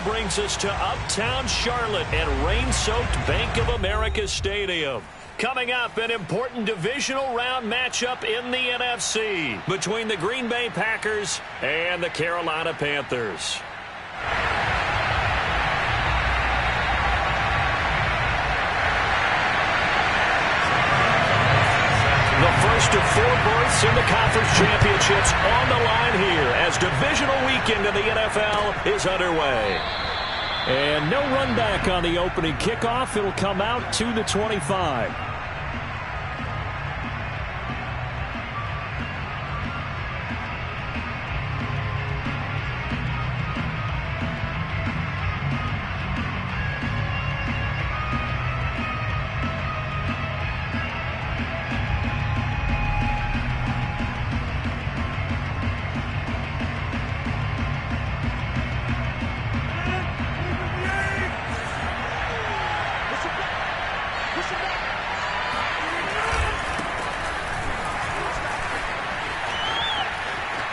Brings us to uptown Charlotte and rain-soaked Bank of America Stadium. Coming up, an important divisional round matchup in the NFC between the Green Bay Packers and the Carolina Panthers. The first of 4 berths in the conference championships on the line here as divisional weekend in the NFL is underway. And no run back on the opening kickoff. It'll come out to the 25.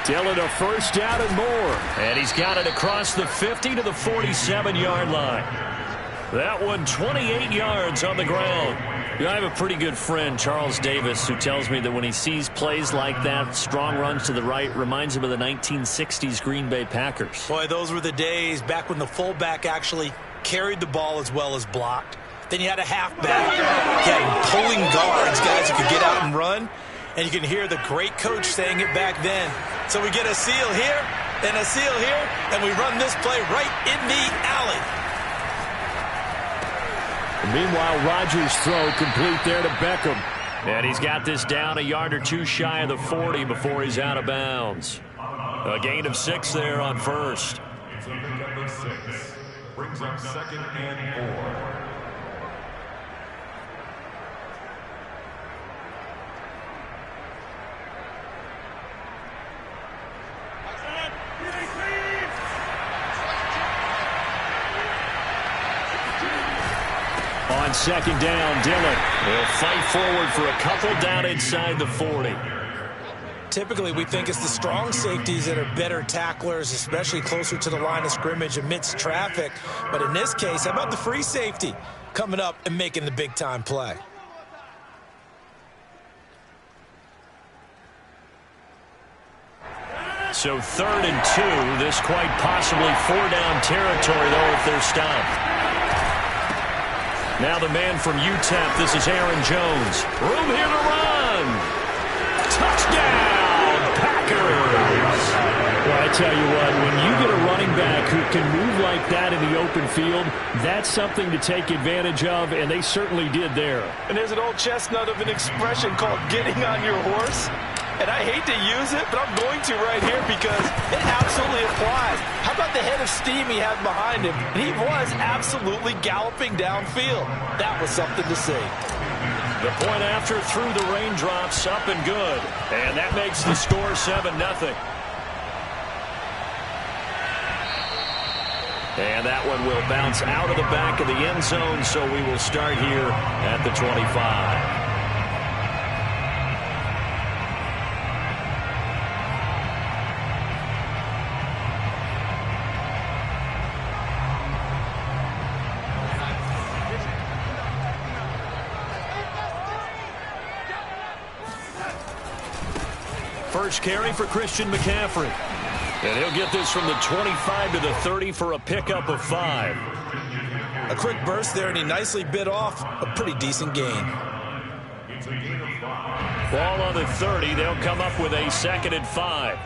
Dillon a first down and more. And he's got it across the 50 to the 47-yard line. That one 28 yards on the ground. You know, I have a pretty good friend, Charles Davis, who tells me that when he sees plays like that, strong runs to the right, reminds him of the 1960s Green Bay Packers. Boy, those were the days back when the fullback actually carried the ball as well as blocked. Then you had a halfback. You had pulling guards, guys who could get out and run. And you can hear the great coach saying it back then. So we get a seal here and a seal here, and we run this play right in the alley. Meanwhile, Rodgers' throw complete there to Beckham. And he's got this down a yard or two shy of the 40 before he's out of bounds. A gain of 6 there on first. So number 6 brings up 2nd and 4. On 2nd down, Dillon will fight forward for a couple down inside the 40. Typically, we think it's the strong safeties that are better tacklers, especially closer to the line of scrimmage amidst traffic. But in this case, how about the free safety coming up and making the big-time play? So 3rd and 2, this quite possibly 4-down territory, though, if they're stopped. Now the man from UTEP, this is Aaron Jones. Room here to run. Touchdown, Packers. Well, I tell you what, when you get a running back who can move like that in the open field, that's something to take advantage of, and they certainly did there. And there's an old chestnut of an expression called getting on your horse. And I hate to use it, but I'm going to right here because it absolutely applies. How about the head of steam he had behind him? And he was absolutely galloping downfield. That was something to see. The point after through the raindrops, up and good. And that makes the score 7-0. And that one will bounce out of the back of the end zone, so we will start here at the 25. First carry for Christian McCaffrey. And he'll get this from the 25 to the 30 for a pickup of 5. A quick burst there, and he nicely bit off a pretty decent gain. Ball on the 30. They'll come up with a 2nd and 5.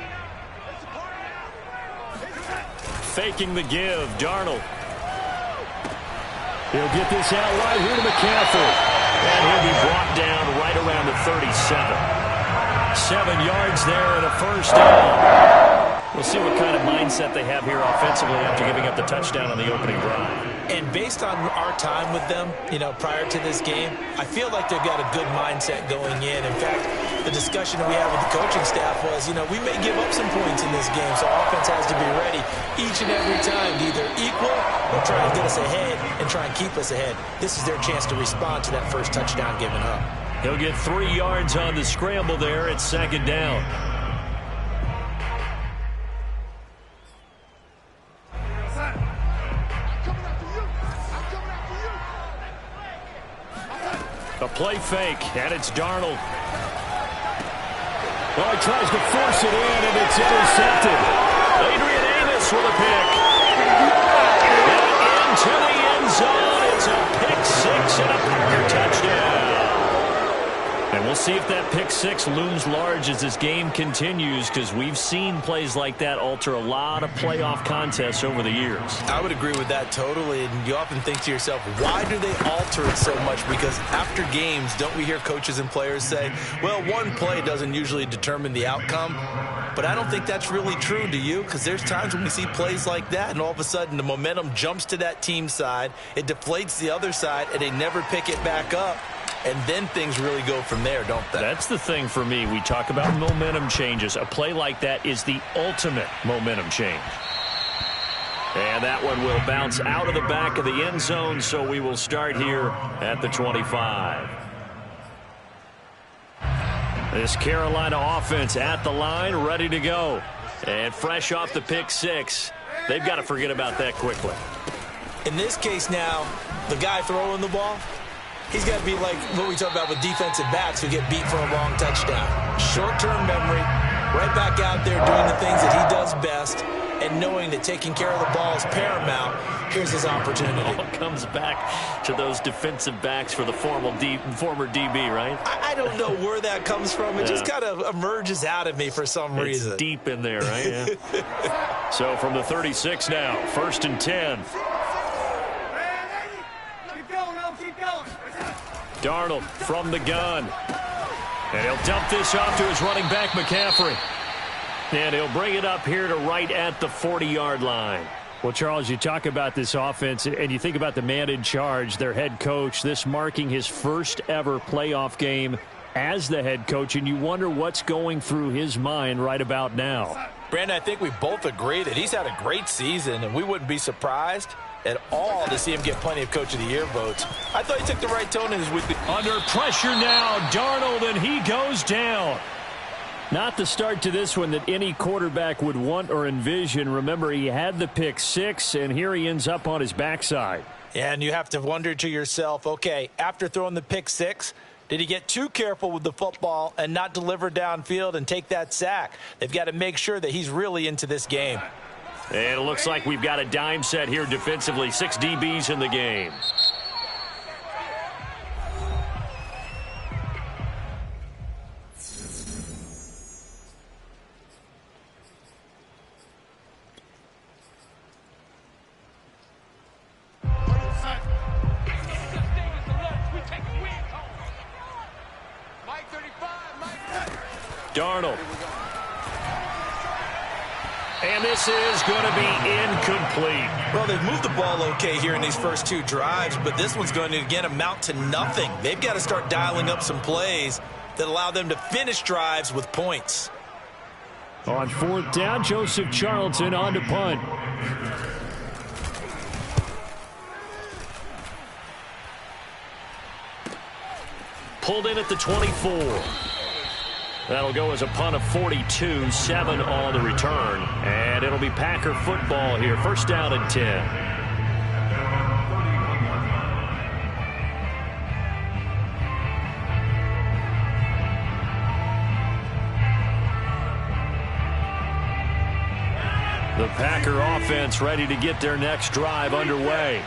Faking the give. Darnold. He'll get this out right here to McCaffrey. And he'll be brought down right around the 37. 7 yards there and a first down. We'll see what kind of mindset they have here offensively after giving up the touchdown on the opening drive. And based on our time with them, you know, prior to this game, I feel like they've got a good mindset going in. In fact, the discussion we had with the coaching staff was, you know, we may give up some points in this game, so offense has to be ready each and every time to either equal or try and get us ahead and try and keep us ahead. This is their chance to respond to that first touchdown given up. He'll get 3 yards on the scramble there at 2nd down. A play fake, and it's Darnold. Well, he tries to force it in, and it's intercepted. Adrian Amos with a pick. And into the end zone. It's a pick six and a Packer touchdown. And we'll see if that pick six looms large as this game continues, because we've seen plays like that alter a lot of playoff contests over the years. I would agree with that totally. And you often think to yourself, why do they alter it so much? Because after games, don't we hear coaches and players say, well, one play doesn't usually determine the outcome. But I don't think that's really true, do you? Because there's times when we see plays like that, and all of a sudden the momentum jumps to that team side, it deflates the other side, and they never pick it back up. And then things really go from there, don't they? That's the thing for me. We talk about momentum changes. A play like that is the ultimate momentum change. And that one will bounce out of the back of the end zone, so we will start here at the 25. This Carolina offense at the line, ready to go. And fresh off the pick six, they've got to forget about that quickly. In this case now, the guy throwing the ball, he's got to be like what we talk about with defensive backs who get beat for a long touchdown. Short-term memory, right back out there doing the things that he does best, and knowing that taking care of the ball is paramount. Here's his opportunity. It all comes back to those defensive backs for the former DB, right? I don't know where that comes from. It just kind of emerges out of me for some reason. It's deep in there, right? Yeah. So from the 36 now, 1st and 10. Darnold from the gun. And he'll dump this off to his running back, McCaffrey. And he'll bring it up here to right at the 40-yard line. Well, Charles, you talk about this offense, and you think about the man in charge, their head coach, this marking his first ever playoff game as the head coach, and you wonder what's going through his mind right about now. Brandon, I think we both agree that he's had a great season, and we wouldn't be surprised at all to see him get plenty of Coach of the Year votes. I thought he took the right tone in his weekly. Under pressure now, Darnold, and he goes down. Not the start to this one that any quarterback would want or envision. Remember, he had the pick six, and here he ends up on his backside. And you have to wonder to yourself, okay, after throwing the pick six, did he get too careful with the football and not deliver downfield and take that sack? They've got to make sure that he's really into this game. And it looks like we've got a dime set here defensively. 6 DBs in the game. Darnold. And this is going to be incomplete. Well, they've moved the ball okay here in these first two drives, but this one's going to, again, amount to nothing. They've got to start dialing up some plays that allow them to finish drives with points. On 4th down, Joseph Charlton on to punt. Pulled in at the 24. That'll go as a punt of 42, 7 on the return. And it'll be Packer football here. 1st down and 10. The Packer offense ready to get their next drive underway.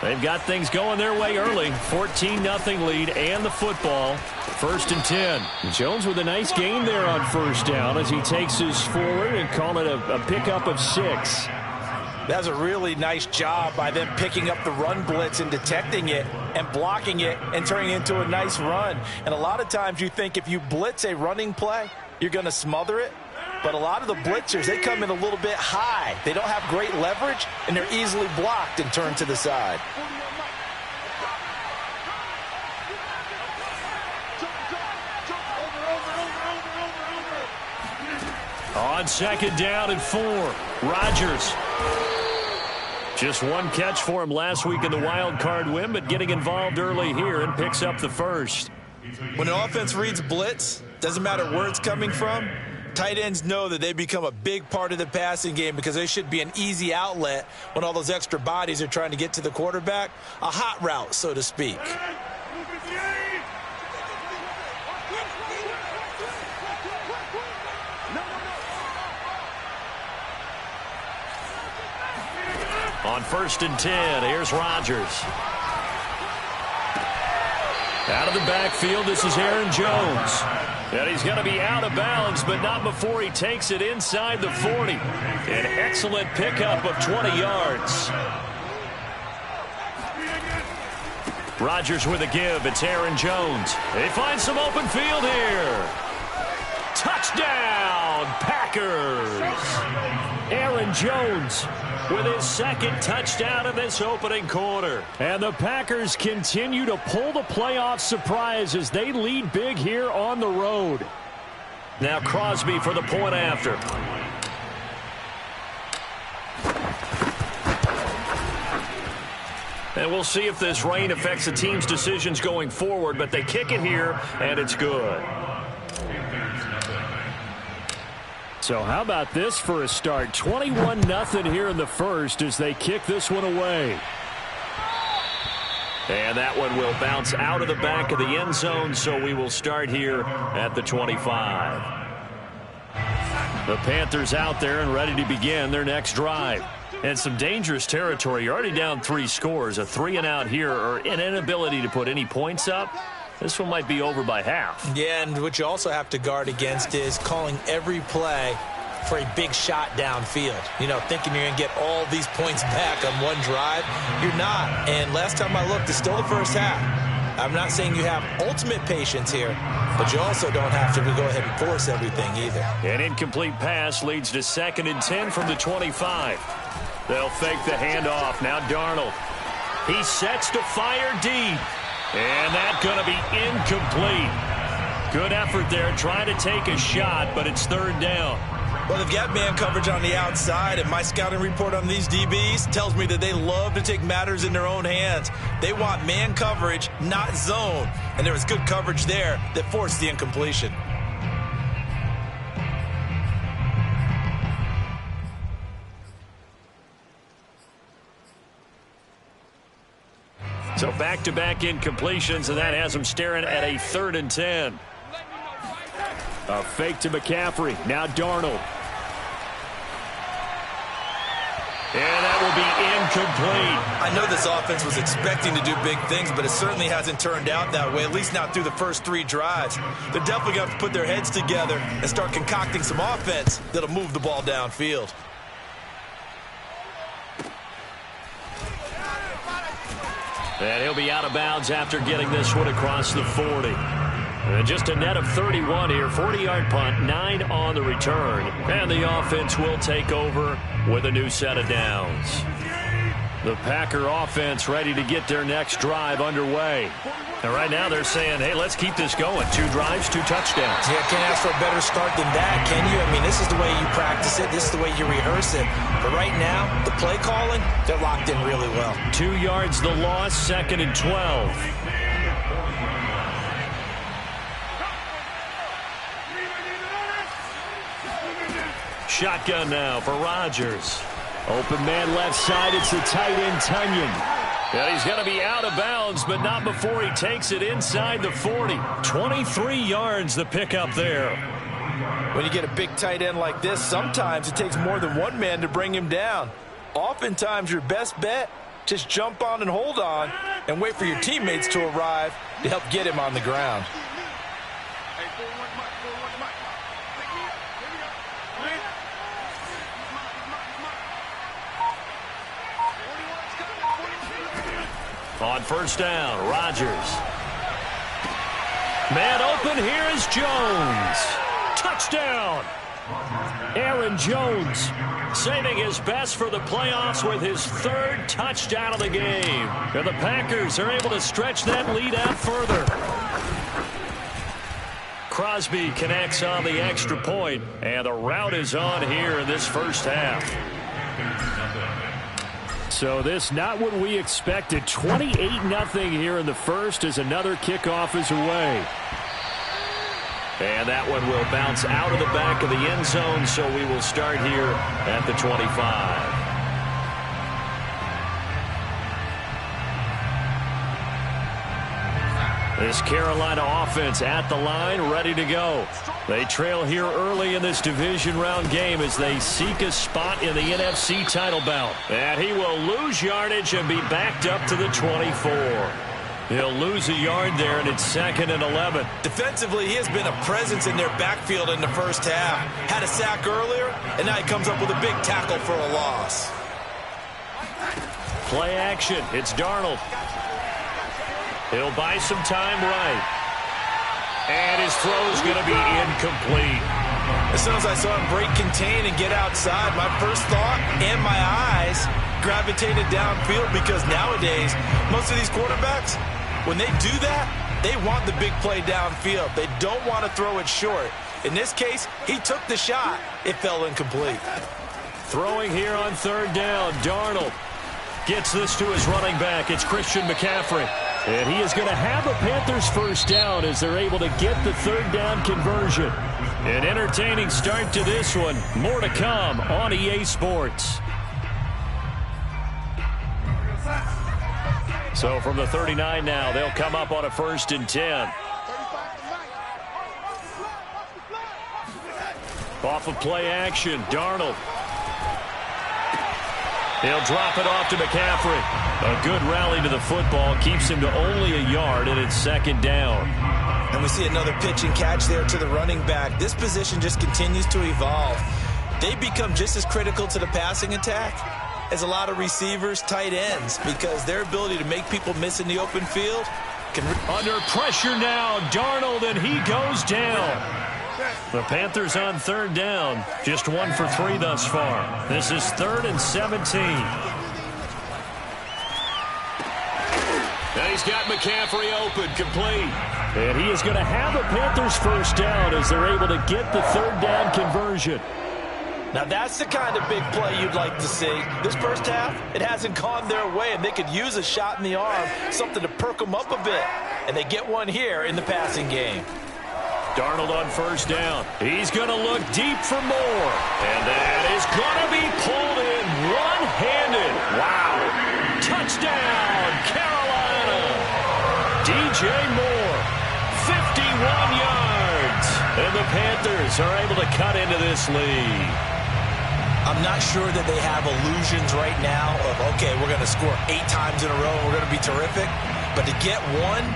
They've got things going their way early. 14-0 lead and the football. 1st and 10. Jones with a nice gain there on 1st down as he takes us forward and call it a pickup of 6. That's a really nice job by them picking up the run blitz and detecting it and blocking it and turning it into a nice run. And a lot of times you think if you blitz a running play, you're going to smother it. But a lot of the blitzers, they come in a little bit high. They don't have great leverage, and they're easily blocked and turned to the side. On 2nd down and 4, Rodgers. Just one catch for him last week in the wild card win, but getting involved early here and picks up the 1st. When an offense reads blitz, doesn't matter where it's coming from, tight ends know that they become a big part of the passing game because they should be an easy outlet when all those extra bodies are trying to get to the quarterback. A hot route, so to speak. On 1st and 10, here's Rodgers. Out of the backfield, this is Aaron Jones. And he's going to be out of bounds, but not before he takes it inside the 40. An excellent pickup of 20 yards. Rodgers with a give. It's Aaron Jones. They find some open field here. Touchdown, Packers. Aaron Jones with his second touchdown in this opening quarter. And the Packers continue to pull the playoff surprise as they lead big here on the road. Now Crosby for the point after. And we'll see if this rain affects the team's decisions going forward, but they kick it here, and it's good. So how about this for a start? 21-0 here in the first as they kick this one away. And that one will bounce out of the back of the end zone, so we will start here at the 25. The Panthers out there and ready to begin their next drive. And some dangerous territory. You're already down 3 scores. A 3-and-out here or an inability to put any points up. This one might be over by half. Yeah, and what you also have to guard against is calling every play for a big shot downfield. You know, thinking you're going to get all these points back on one drive. You're not. And last time I looked, it's still the first half. I'm not saying you have ultimate patience here, but you also don't have to go ahead and force everything either. An incomplete pass leads to 2nd and 10 from the 25. They'll fake the handoff. Now Darnold. He sets to fire deep. And that's going to be incomplete. Good effort there trying to take a shot, but it's 3rd down. Well, they've got man coverage on the outside, and my scouting report on these DBs tells me that they love to take matters in their own hands. They want man coverage, not zone. And there was good coverage there that forced the incompletion. So back-to-back incompletions, and that has them staring at a 3rd and 10. A fake to McCaffrey. Now Darnold. And that will be incomplete. I know this offense was expecting to do big things, but it certainly hasn't turned out that way, at least not through the first 3 drives. They're definitely going to have to put their heads together and start concocting some offense that'll move the ball downfield. And he'll be out of bounds after getting this one across the 40. And just a net of 31 here. 40-yard punt, 9 on the return. And the offense will take over with a new set of downs. The Packer offense ready to get their next drive underway. And right now they're saying, hey, let's keep this going. 2 drives, 2 touchdowns. Yeah, can't ask for a better start than that, can you? I mean, this is the way you practice it. This is the way you rehearse it. But right now, the play calling, they're locked in really well. 2 yards the loss, 2nd and 12. Shotgun now for Rodgers. Open man left side. It's the tight end, Tunyon. And he's going to be out of bounds, but not before he takes it inside the 40. 23 yards the pickup there. When you get a big tight end like this, sometimes it takes more than one man to bring him down. Oftentimes, your best bet, just jump on and hold on and wait for your teammates to arrive to help get him on the ground. On 1st down, Rodgers. Man open, here is Jones. Touchdown! Aaron Jones saving his best for the playoffs with his 3rd touchdown of the game. And the Packers are able to stretch that lead out further. Crosby connects on the extra point, and the route is on here in this first half. So this not what we expected. 28-0 here in the first as another kickoff is away. And that one will bounce out of the back of the end zone, so we will start here at the 25. This Carolina offense at the line, ready to go. They trail here early in this division round game as they seek a spot in the NFC title bout. And he will lose yardage and be backed up to the 24. He'll lose a yard there, and it's 2nd and 11. Defensively, he has been a presence in their backfield in the first half. Had a sack earlier, and now he comes up with a big tackle for a loss. Play action. It's Darnold. He'll buy some time right. And his throw's going to be incomplete. As soon as I saw him break contain and get outside, my first thought and my eyes gravitated downfield, because nowadays, most of these quarterbacks, when they do that, they want the big play downfield. They don't want to throw it short. In this case, he took the shot. It fell incomplete. Throwing here on 3rd down, Darnold gets this to his running back. It's Christian McCaffrey. And he is going to have a Panthers first down as they're able to get the 3rd down conversion. An entertaining start to this one. More to come on EA Sports. So from the 39 now, they'll come up on a 1st and 10. Off of play action, Darnold. He'll drop it off to McCaffrey. A good rally to the football keeps him to only a yard, and it's 2nd down. And we see another pitch and catch there to the running back. This position just continues to evolve. They become just as critical to the passing attack as a lot of receivers, tight ends, because their ability to make people miss in the open field can... Under pressure now, Darnold, and he goes down. The Panthers on 3rd down, just 1 for 3 thus far. This is 3rd and 17. And he's got McCaffrey open, complete. And he is going to have a Panthers first down as they're able to get the 3rd down conversion. Now that's the kind of big play you'd like to see. This first half, it hasn't gone their way, and they could use a shot in the arm, something to perk them up a bit. And they get one here in the passing game. Darnold on 1st down. He's going to look deep for more. And that is going to be pulled in one-handed. Wow. Touchdown, Carolina. DJ Moore, 51 yards. And the Panthers are able to cut into this lead. I'm not sure that they have illusions right now of, okay, we're going to score 8 times in a row and we're going to be terrific. But to get one,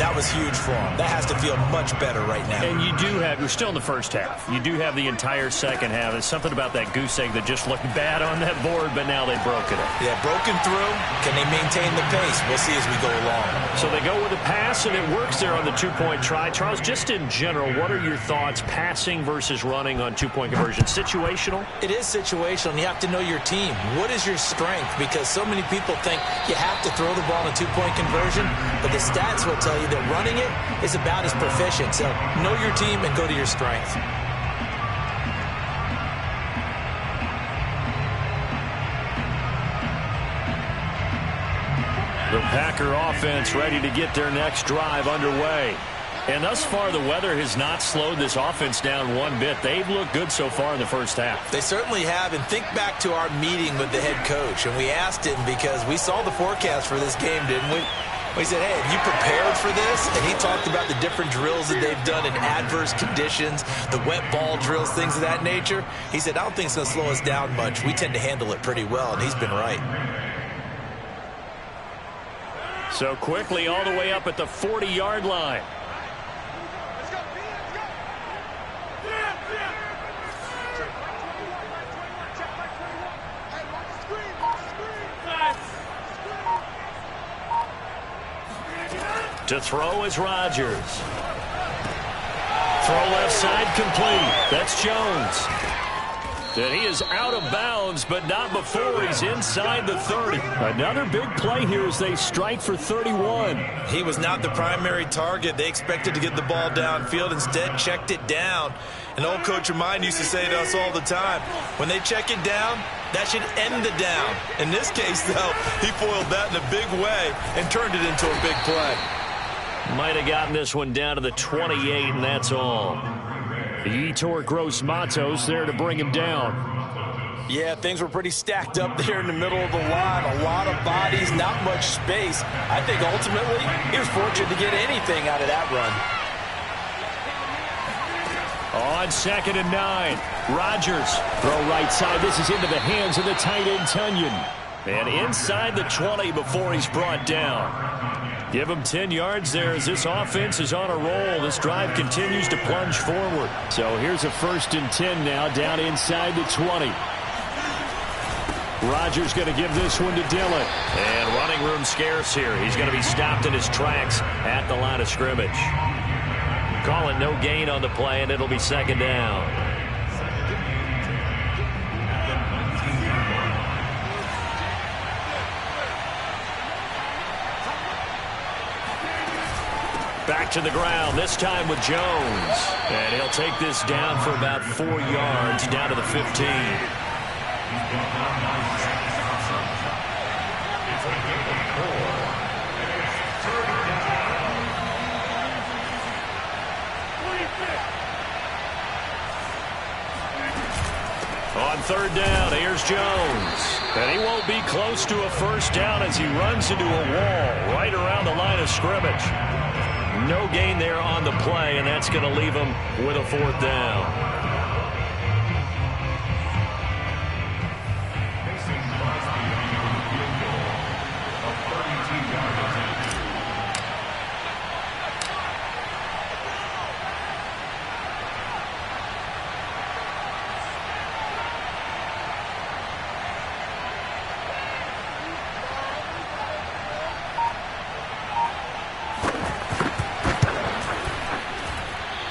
that was huge for them. That has to feel much better right now. And you do have, you're still in the first half. You do have the entire second half. There's something about that goose egg that just looked bad on that board, but now they've broken it. Yeah, broken through. Can they maintain the pace? We'll see as we go along. So they go with a pass, and it works there on the 2-point try. Charles, just in general, what are your thoughts passing versus running on 2-point conversion? Situational? It is situational, and you have to know your team. What is your strength? Because so many people think you have to throw the ball in a 2-point conversion, but the stats will tell you that running it is about as proficient. So know your team and go to your strength. The Packer offense ready to get their next drive underway. And thus far, the weather has not slowed this offense down one bit. They've looked good so far in the first half. They certainly have. And think back to our meeting with the head coach. And we asked him because we saw the forecast for this game, didn't we? We said, hey, have you prepared for this? And he talked about the different drills that they've done in adverse conditions, the wet ball drills, things of that nature. He said, I don't think it's going to slow us down much. We tend to handle it pretty well, and he's been right. So quickly all the way up at the 40-yard line. To throw is Rodgers. Throw left side complete. That's Jones. And he is out of bounds, but not before he's inside the 30. Another big play here as they strike for 31. He was not the primary target. They expected to get the ball downfield. Instead, checked it down. An old coach of mine used to say to us all the time, when they check it down, that should end the down. In this case, though, he foiled that in a big way and turned it into a big play. Might have gotten this one down to the 28, and that's all. Yetur Gross-Matos there to bring him down. Yeah, things were pretty stacked up there in the middle of the line. A lot of bodies, not much space. I think ultimately he was fortunate to get anything out of that run. On 2nd and 9, Rodgers. Throw right side. This is into the hands of the tight end, Tunyon. And inside the 20 before he's brought down. Give him 10 yards there as this offense is on a roll. This drive continues to plunge forward. So here's a 1st and 10 now down inside the 20. Rodgers going to give this one to Dillon. And running room scarce here. He's going to be stopped in his tracks at the line of scrimmage. Call it no gain on the play, and it'll be 2nd down. Back to the ground, this time with Jones. And he'll take this down for about 4 yards, down to the 15. On 3rd down, here's Jones. And he won't be close to a 1st down as he runs into a wall right around the line of scrimmage. No gain there on the play, and that's going to leave him with a 4th down.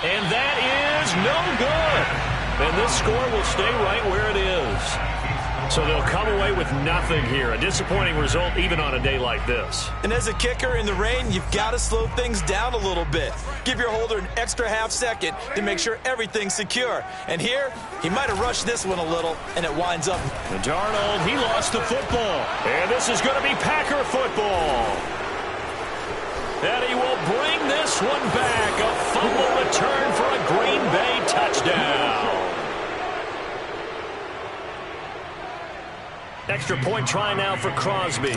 And that is no good. And this score will stay right where it is. So they'll come away with nothing here. A disappointing result even on a day like this. And as a kicker in the rain, you've got to slow things down a little bit. Give your holder an extra half second to make sure everything's secure. And here, he might have rushed this one a little, and it winds up. And Darnold, he lost the football. And this is going to be Packer football. And he will bring this one back. A fumble return for a Green Bay touchdown. Extra point try now for Crosby.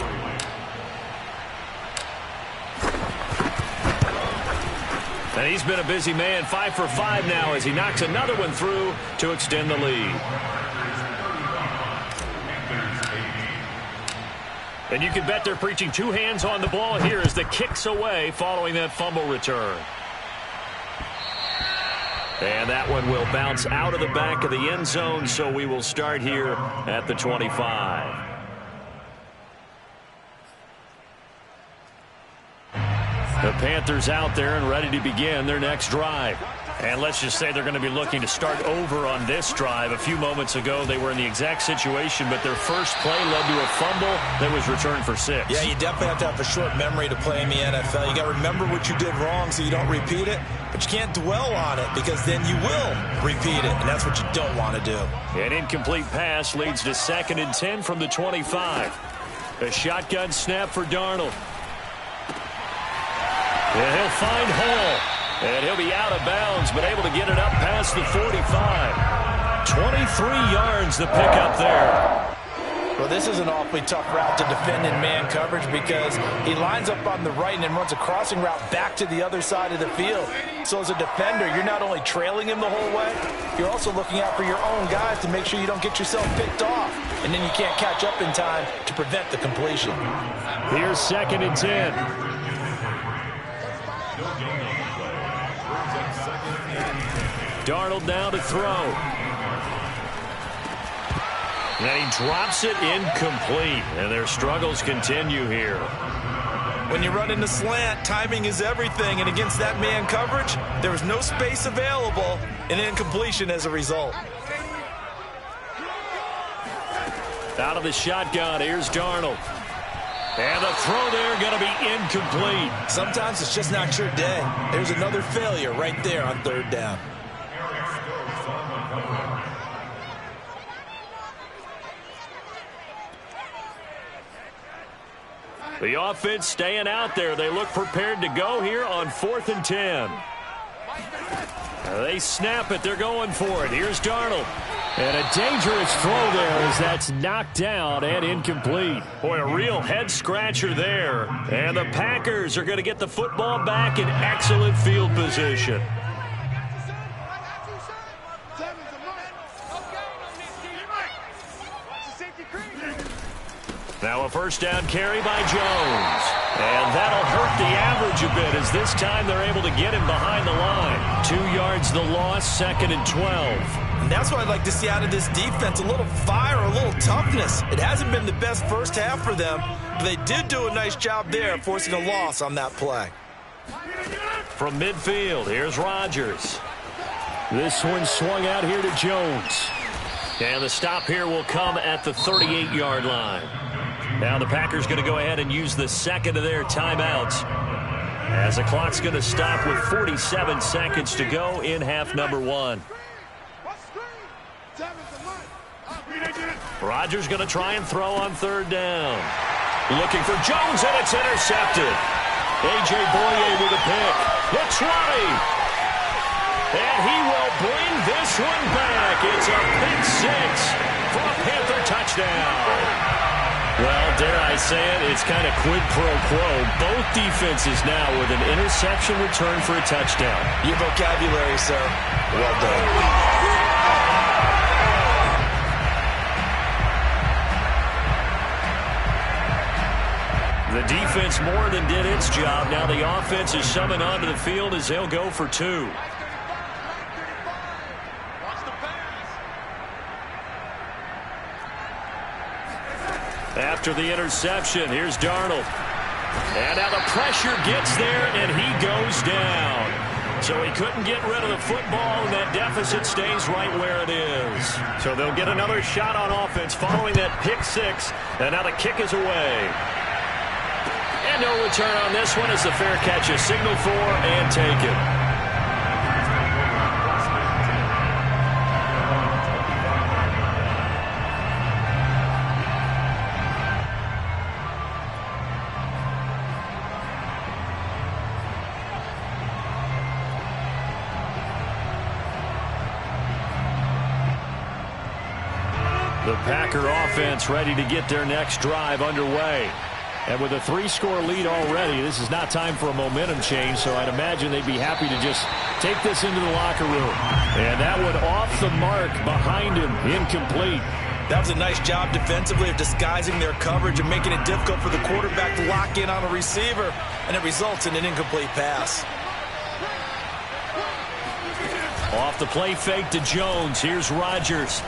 And he's been a busy man, 5 for 5 now as he knocks another one through to extend the lead. And you can bet they're preaching 2 hands on the ball here as the kick's away following that fumble return. And that one will bounce out of the back of the end zone, so we will start here at the 25. The Panthers out there and ready to begin their next drive. And let's just say they're going to be looking to start over on this drive. A few moments ago, they were in the exact situation, but their first play led to a fumble that was returned for 6. Yeah, you definitely have to have a short memory to play in the NFL. You got to remember what you did wrong so you don't repeat it, but you can't dwell on it because then you will repeat it, and that's what you don't want to do. An incomplete pass leads to 2nd and 10 from the 25. A shotgun snap for Darnold. And he'll find Hall. And he'll be out of bounds, but able to get it up past the 45. 23 yards the pickup there. Well, this is an awfully tough route to defend in man coverage because he lines up on the right and then runs a crossing route back to the other side of the field. So as a defender, you're not only trailing him the whole way, you're also looking out for your own guys to make sure you don't get yourself picked off. And then you can't catch up in time to prevent the completion. Here's 2nd and 10. Darnold now to throw. And he drops it incomplete. And their struggles continue here. When you run in the slant, timing is everything. And against that man coverage, there was no space available. And incompletion as a result. Out of the shotgun, here's Darnold. And the throw there going to be incomplete. Sometimes it's just not your day. There's another failure right there on 3rd down. The offense staying out there. They look prepared to go here on 4th and 10. They snap it. They're going for it. Here's Darnold. And a dangerous throw there as that's knocked down and incomplete. Boy, a real head-scratcher there. And the Packers are going to get the football back in excellent field position. Now a first down carry by Jones. And that'll hurt the average a bit as this time they're able to get him behind the line. 2 yards the loss, 2nd and 12. And that's what I'd like to see out of this defense, a little fire, a little toughness. It hasn't been the best first half for them, but they did do a nice job there forcing a loss on that play. From midfield, here's Rodgers. This one swung out here to Jones. And the stop here will come at the 38-yard line. Now the Packers going to go ahead and use the second of their timeouts, as the clock's going to stop with 47 seconds to go in half number 1. Rodgers going to try and throw on 3rd down. Looking for Jones, and it's intercepted. A.J. Boye with a pick. The 20. And he will bring this one back. It's a pick 6 for a Panther touchdown. Well, dare I say it, it's kind of quid pro quo. Both defenses now with an interception return for a touchdown. Your vocabulary, sir. Well done. The defense more than did its job. Now the offense is summoned onto the field as they'll go for 2. After the interception, here's Darnold. And now the pressure gets there, and he goes down. So he couldn't get rid of the football, and that deficit stays right where it is. So they'll get another shot on offense following that pick 6, and now the kick is away. And no return on this one as the fair catch is signaled for and taken. The Packer offense ready to get their next drive underway. And with a 3-score lead already, this is not time for a momentum change, so I'd imagine they'd be happy to just take this into the locker room. And that one off the mark behind him, incomplete. That was a nice job defensively of disguising their coverage and making it difficult for the quarterback to lock in on a receiver, and it results in an incomplete pass. Off the play fake to Jones. Here's Rodgers.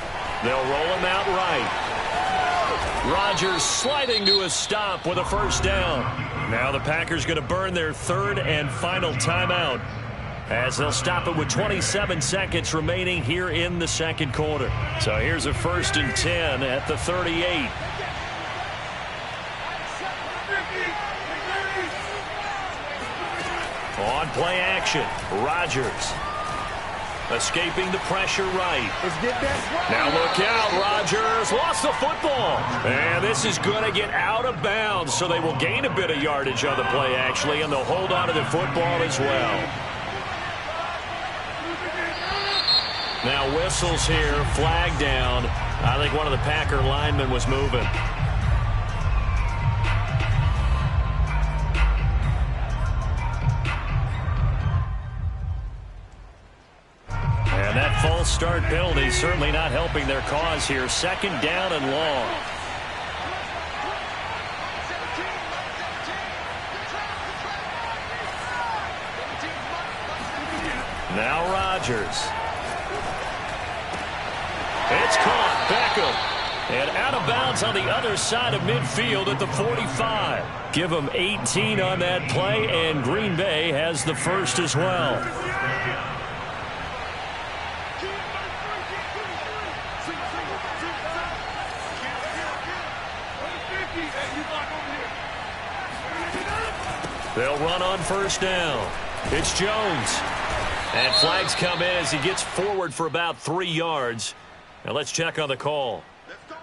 They'll roll him out right. Rodgers sliding to a stop with a first down. Now the Packers going to burn their 3rd and final timeout, as they'll stop it with 27 seconds remaining here in the 2nd quarter. So here's a 1st and 10 at the 38. On play action, Rodgers. Escaping the pressure right. Now look out, Rodgers lost the football. And this is going to get out of bounds, so they will gain a bit of yardage on the play, actually, and they'll hold on to the football as well. Now whistles here, flag down. I think one of the Packer linemen was moving. And that false start penalty certainly not helping their cause here. 2nd down and long. Now Rodgers. It's caught. Beckham. And out of bounds on the other side of midfield at the 45. Give them 18 on that play, and Green Bay has the first as well. They'll run on first down. It's Jones. And flags come in as he gets forward for about 3 yards. Now let's check on the call.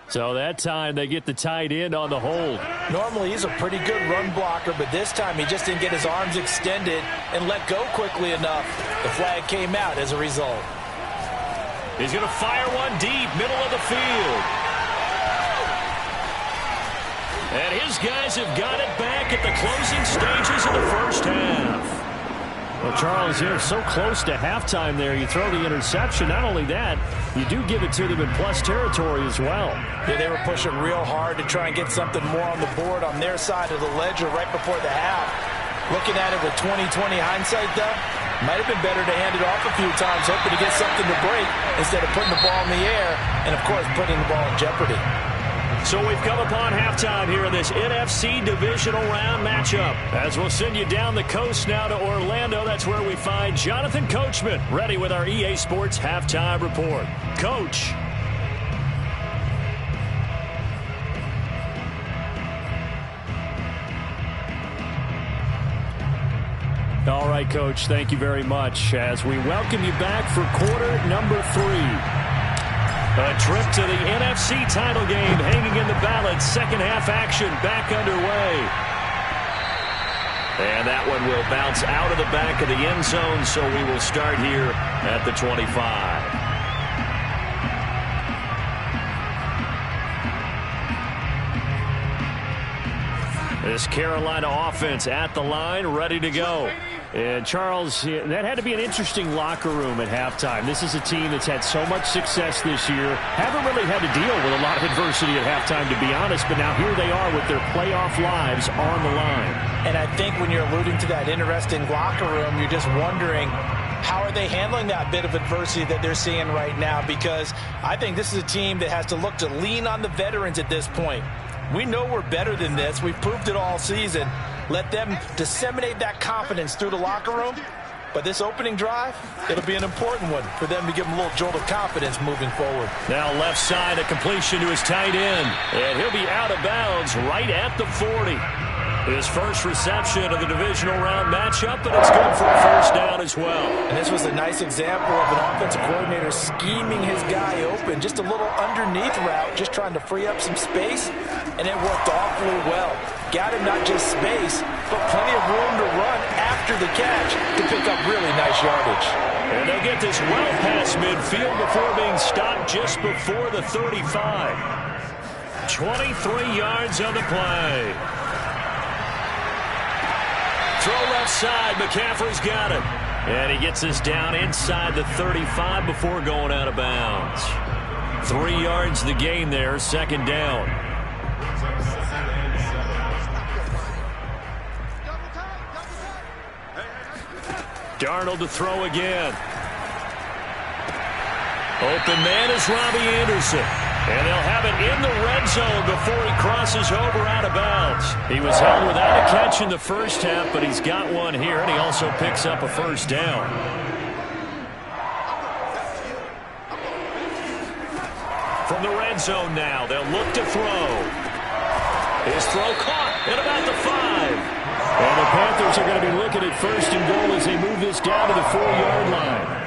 So that time they get the tight end on the hold. Normally he's a pretty good run blocker, but this time he just didn't get his arms extended and let go quickly enough. The flag came out as a result. He's going to fire one deep, middle of the field. And his guys have got it back at the closing stages of the first half. Well, Charles, you're so close to halftime there. You throw the interception. Not only that, you do give it to them in plus territory as well. Yeah, they were pushing real hard to try and get something more on the board on their side of the ledger right before the half. Looking at it with 20/20 hindsight, though, might have been better to hand it off a few times, hoping to get something to break instead of putting the ball in the air and, of course, putting the ball in jeopardy. So we've come upon halftime here in this NFC divisional round matchup. As we'll send you down the coast now to Orlando, that's where we find Jonathan Coachman ready with our EA Sports halftime report. Coach. All right, Coach, thank you very much as we welcome you back for quarter number 3. A trip to the NFC title game hanging in the balance. Second half action back underway. And that one will bounce out of the back of the end zone, so we will start here at the 25. This Carolina offense at the line, ready to go. And, Charles, that had to be an interesting locker room at halftime. This is a team that's had so much success this year. Haven't really had to deal with a lot of adversity at halftime, to be honest. But now here they are with their playoff lives on the line. And I think when you're alluding to that interesting locker room, you're just wondering, how are they handling that bit of adversity that they're seeing right now? Because I think this is a team that has to look to lean on the veterans at this point. We know we're better than this. We've proved it all season. Let them disseminate that confidence through the locker room. But this opening drive, it'll be an important one for them to give them a little jolt of confidence moving forward. Now left side, a completion to his tight end. And he'll be out of bounds right at the 40. His first reception of the divisional round matchup, and it's good for a first down as well. And this was a nice example of an offensive coordinator scheming his guy open. Just a little underneath route, just trying to free up some space, and it worked awfully well. Got him not just space, but plenty of room to run after the catch to pick up really nice yardage. And they'll get this well past midfield before being stopped just before the 35. 23 yards on the play. Throw left side. McCaffrey's got it. And he gets us down inside the 35 before going out of bounds. 3 yards the gain there, second down. Darnold to throw again. Open man is Robbie Anderson. And they'll have it in the red zone before he crosses over out of bounds. He was held without a catch in the first half, but he's got one here, and he also picks up a first down. From the red zone now, they'll look to throw. His throw caught at about the 5. And the Panthers are going to be looking at first and goal as they move this down to the 4-yard line.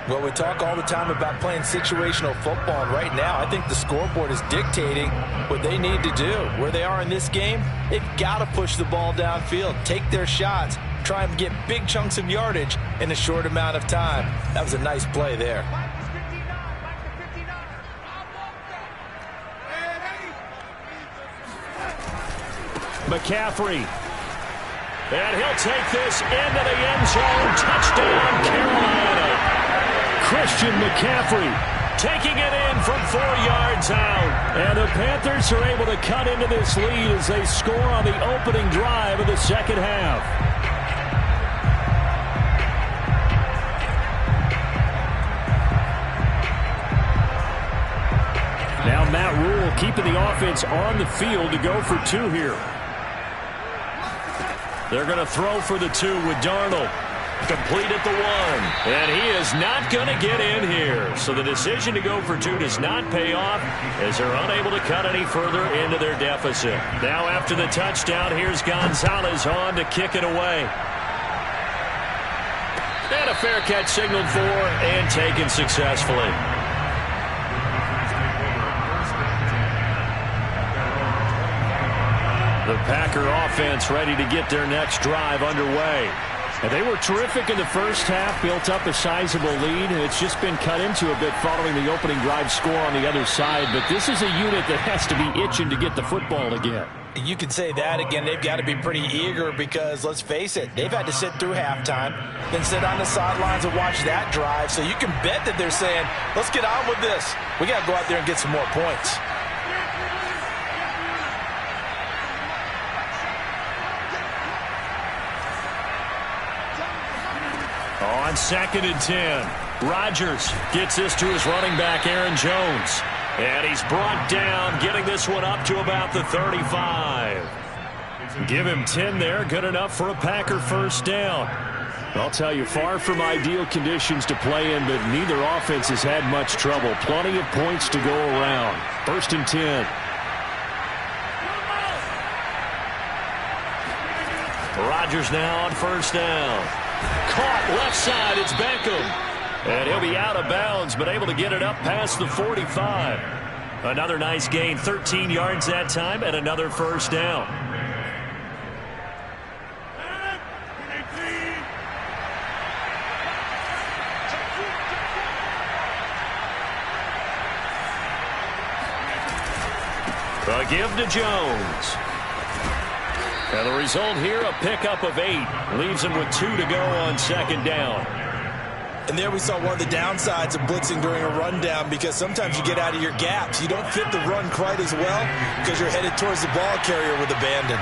Well, we talk all the time about playing situational football, and right now I think the scoreboard is dictating what they need to do. Where they are in this game, they've got to push the ball downfield, take their shots, try and get big chunks of yardage in a short amount of time. That was a nice play there. McCaffrey. And he'll take this into the end zone. Touchdown, Carolina. Christian McCaffrey taking it in from 4 yards out. And the Panthers are able to cut into this lead as they score on the opening drive of the second half. Now Matt Rule keeping the offense on the field to go for 2 here. They're going to throw for the 2 with Darnold. Complete at the 1. And he is not going to get in here. So the decision to go for 2 does not pay off as they're unable to cut any further into their deficit. Now after the touchdown, here's Gonzalez on to kick it away. And a fair catch signaled for and taken successfully. The Packer offense ready to get their next drive underway. And they were terrific in the first half, built up a sizable lead, and it's just been cut into a bit following the opening drive score on the other side. But this is a unit that has to be itching to get the football again. You can say that again. They've got to be pretty eager because, let's face it, they've had to sit through halftime, then sit on the sidelines and watch that drive. So you can bet that they're saying, let's get on with this. We got to go out there and get some more points. On 2nd and 10, Rodgers gets this to his running back, Aaron Jones. And he's brought down, getting this one up to about the 35. Give him 10 there, good enough for a Packer first down. I'll tell you, far from ideal conditions to play in, but neither offense has had much trouble. Plenty of points to go around. 1st and 10. Rodgers now on first down. Caught left side, it's Beckham. And he'll be out of bounds, but able to get it up past the 45. Another nice gain, 13 yards that time, and another first down. A give to Jones. And the result here, a pickup of 8. Leaves him with 2 to go on 2nd down. And there we saw one of the downsides of blitzing during a rundown, because sometimes you get out of your gaps. You don't fit the run quite as well because you're headed towards the ball carrier with abandon.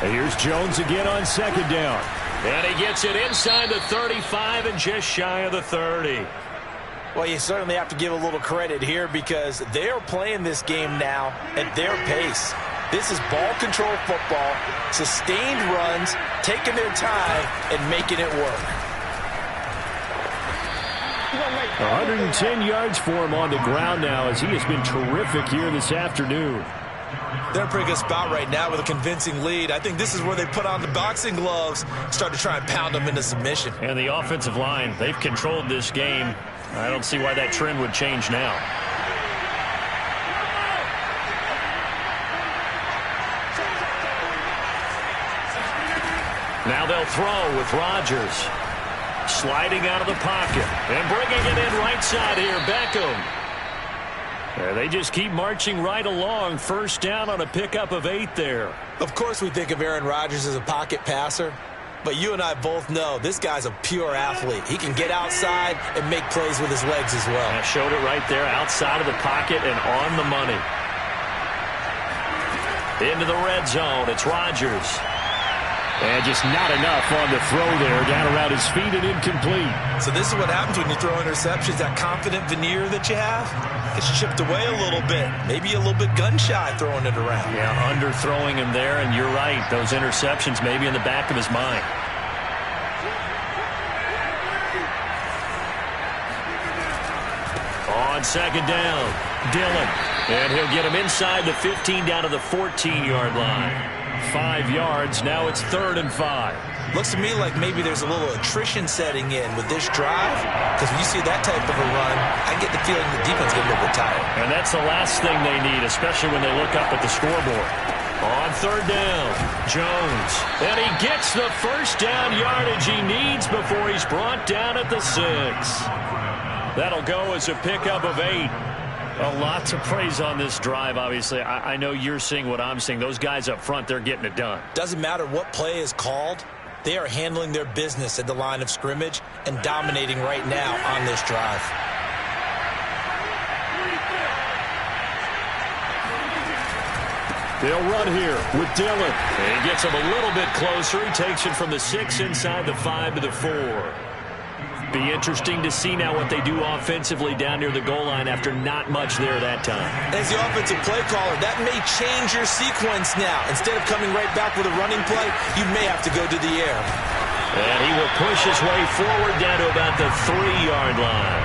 And here's Jones again on 2nd down. And he gets it inside the 35 and just shy of the 30. Well, you certainly have to give a little credit here because they are playing this game now at their pace. This is ball control football, sustained runs, taking their time and making it work. 110 yards for him on the ground now, as he has been terrific here this afternoon. They're in a pretty good spot right now with a convincing lead. I think this is where they put on the boxing gloves, start to try and pound them into submission. And the offensive line, they've controlled this game. I don't see why that trend would change now. Now they'll throw with Rodgers. Sliding out of the pocket and bringing it in right side here, Beckham. They just keep marching right along. First down on a pickup of 8 there. Of course we think of Aaron Rodgers as a pocket passer, but you and I both know this guy's a pure athlete. He can get outside and make plays with his legs as well. I showed it right there, outside of the pocket and on the money. Into the red zone, it's Rodgers. And just not enough on the throw there, down around his feet and incomplete. So this is what happens when you throw interceptions. That confident veneer that you have gets chipped away a little bit. Maybe a little bit gun-shy throwing it around. Yeah, underthrowing him there, and you're right. Those interceptions maybe in the back of his mind. On 2nd down, Dillon. And he'll get him inside the 15 down to the 14-yard line. 5 yards, now it's 3rd and 5. Looks to me like maybe there's a little attrition setting in with this drive, because when you see that type of a run, I get the feeling the defense get a little bit tired. And that's the last thing they need, especially when they look up at the scoreboard. On 3rd down, Jones. And he gets the first down yardage he needs before he's brought down at the 6. That'll go as a pickup of 8. A lot to praise on this drive, obviously. I know you're seeing what I'm seeing. Those guys up front, they're getting it done. Doesn't matter what play is called. They are handling their business at the line of scrimmage and dominating right now on this drive. They'll run here with Dillon. And he gets him a little bit closer. He takes it from the 6 inside the 5 to the 4. Be interesting to see now what they do offensively down near the goal line after not much there that time. As the offensive play caller, that may change your sequence now. Instead of coming right back with a running play, you may have to go to the air. And he will push his way forward down to about the 3-yard line.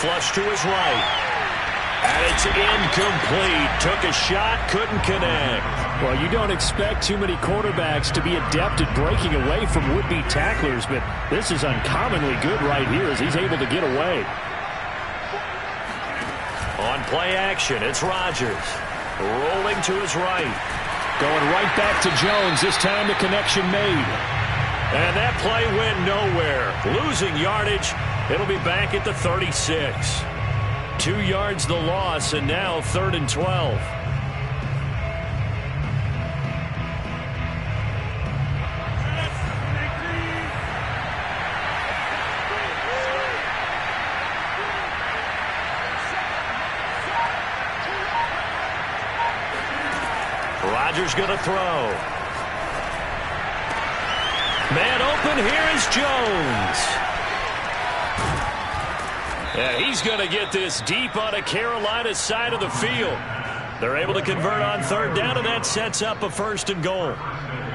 flush to his right. And it's incomplete. Took a shot, couldn't connect. Well, you don't expect too many quarterbacks to be adept at breaking away from would-be tacklers, but this is uncommonly good right here as he's able to get away. On play action, it's Rodgers. Rolling to his right. Going right back to Jones. This time the connection made. And that play went nowhere. Losing yardage. It'll be back at the 36. 2 yards the loss, and now 3rd and 12. Rodgers going to throw. Man open, here is Jones. Yeah, he's going to get this deep on a Carolina side of the field. They're able to convert on 3rd down, and that sets up a 1st and goal.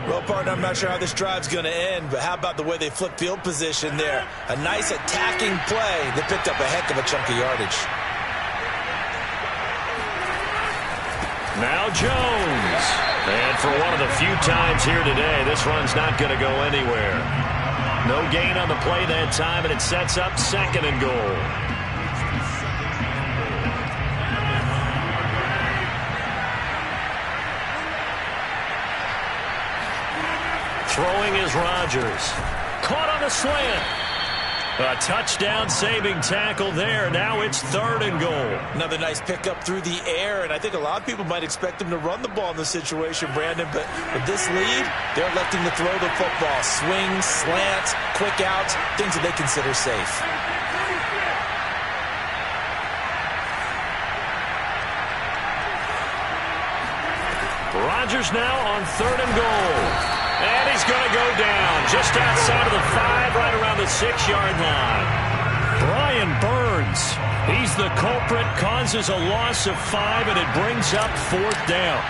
Well, partner, I'm not sure how this drive's going to end, but how about the way they flip field position there? A nice attacking play that picked up a heck of a chunk of yardage. Now Jones. And for one of the few times here today, this run's not going to go anywhere. No gain on the play that time, and it sets up 2nd and goal. Throwing is Rodgers. Caught on the slant. A touchdown-saving tackle there. Now it's 3rd and goal. Another nice pickup through the air, and I think a lot of people might expect them to run the ball in this situation, Brandon, but with this lead, they're electing to throw the football. Swings, slants, quick outs, things that they consider safe. Rodgers now on 3rd and goal. And he's going to go down just outside of the 5, right around the 6-yard line. Brian Burns, he's the culprit, causes a loss of 5, and it brings up 4th down.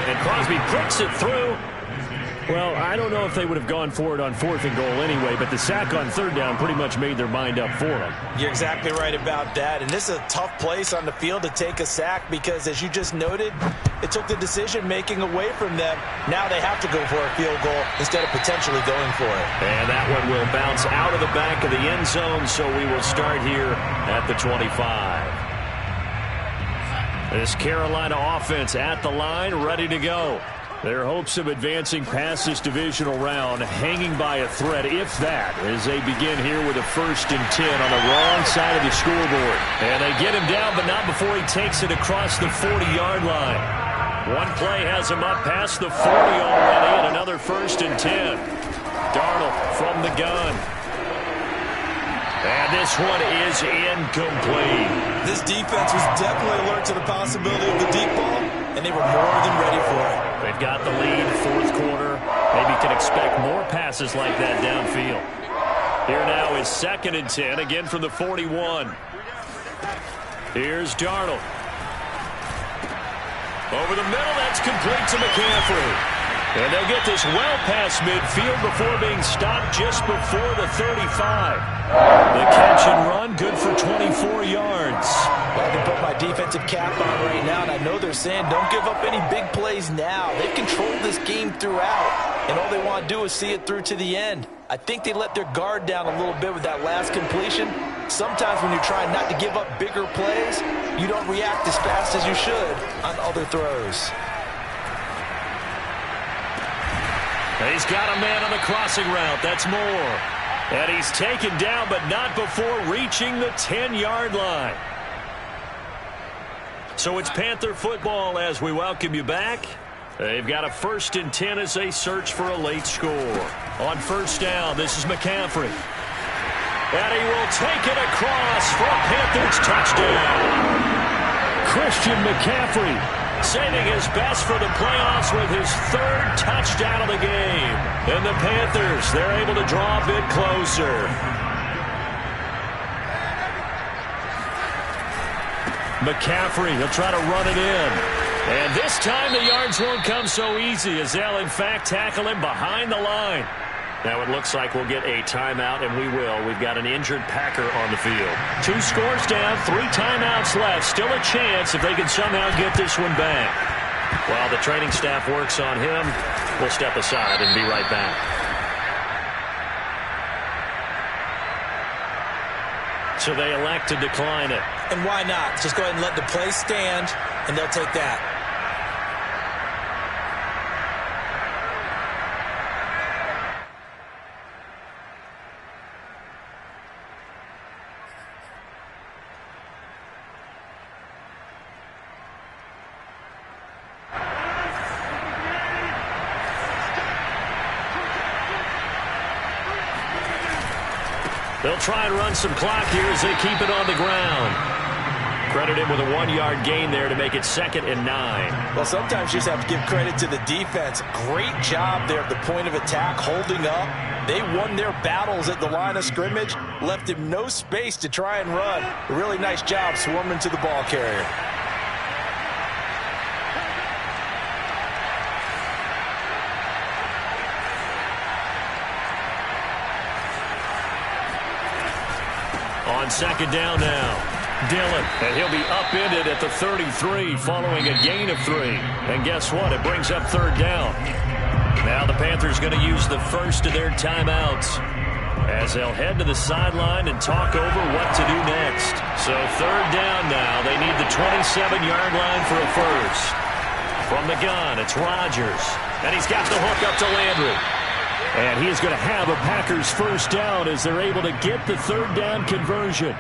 And Crosby pricks it through. Well, I don't know if they would have gone for it on 4th and goal anyway, but the sack on 3rd down pretty much made their mind up for them. You're exactly right about that, and this is a tough place on the field to take a sack because, as you just noted, it took the decision-making away from them. Now they have to go for a field goal instead of potentially going for it. And that one will bounce out of the back of the end zone, so we will start here at the 25. This Carolina offense at the line, ready to go. Their hopes of advancing past this divisional round hanging by a thread, if that, as they begin here with a 1st and 10 on the wrong side of the scoreboard. And they get him down, but not before he takes it across the 40-yard line. One play has him up past the 40 already, and another 1st and 10. Darnold from the gun. And this one is incomplete. This defense was definitely alert to the possibility of the deep ball, and they were more than ready for it. They've got the lead, 4th quarter. Maybe can expect more passes like that downfield. Here now is 2nd and 10, again from the 41. Here's Darnold. Over the middle, that's complete to McCaffrey. And they'll get this well past midfield before being stopped just before the 35. The catch and run, good for 24 yards. Well, I can put my defensive cap on right now, and I know they're saying don't give up any big plays now. They've controlled this game throughout, and all they want to do is see it through to the end. I think they let their guard down a little bit with that last completion. Sometimes when you're trying not to give up bigger plays, you don't react as fast as you should on other throws. He's got a man on the crossing route. That's Moore. And he's taken down, but not before reaching the 10-yard line. So it's Panther football as we welcome you back. They've got a 1st and 10 as they search for a late score. On 1st down, this is McCaffrey. And he will take it across for a Panthers touchdown. Christian McCaffrey saving his best for the playoffs with his 3rd touchdown of the game. And the Panthers, they're able to draw a bit closer. McCaffrey, he'll try to run it in. And this time the yards won't come so easy as they'll, in fact, tackle him behind the line. Now it looks like we'll get a timeout, and we will. We've got an injured Packer on the field. 2 scores down, 3 timeouts left. Still a chance if they can somehow get this one back. While the training staff works on him, we'll step aside and be right back. So they elect to decline it. And why not? Just go ahead and let the play stand, and they'll take that. They'll try and run some clock here as they keep it on the ground. Credit him with a 1-yard gain there to make it 2nd and 9. Well, sometimes you just have to give credit to the defense. Great job there at the point of attack, holding up. They won their battles at the line of scrimmage, left him no space to try and run. A really nice job swarming to the ball carrier. On 2nd down now, Dillon, and he'll be upended at the 33 following a gain of 3. And guess what? It brings up 3rd down. Now the Panthers going to use the first of their timeouts as they'll head to the sideline and talk over what to do next. So 3rd down now. They need the 27-yard line for a first. From the gun, it's Rodgers, and he's got the hook up to Landry. And he is going to have a Packers first down as they're able to get the 3rd down conversion.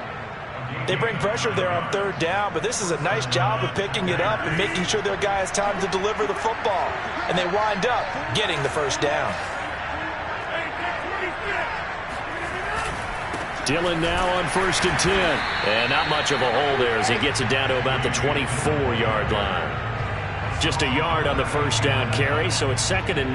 They bring pressure there on 3rd down, but this is a nice job of picking it up and making sure their guy has time to deliver the football. And they wind up getting the first down. Dillon now on 1st and 10. And not much of a hole there as he gets it down to about the 24-yard line. Just a yard on the first down carry, so it's 2nd and 9.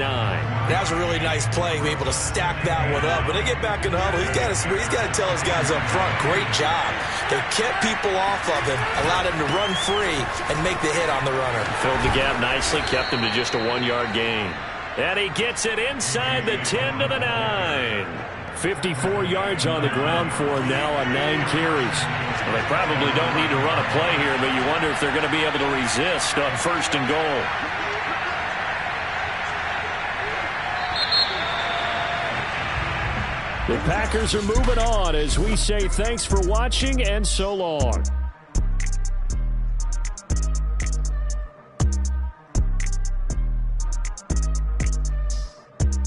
That was a really nice play, be able to stack that one up. When they get back in the huddle, he's got to tell his guys up front, great job. They kept people off of him, allowed him to run free and make the hit on the runner. Filled the gap nicely, kept him to just a 1-yard gain. And he gets it inside the 10 to the 9. 54 yards on the ground for him now on 9 carries. Well, they probably don't need to run a play here, but you wonder if they're going to be able to resist on 1st and goal. The Packers are moving on as we say thanks for watching and so long.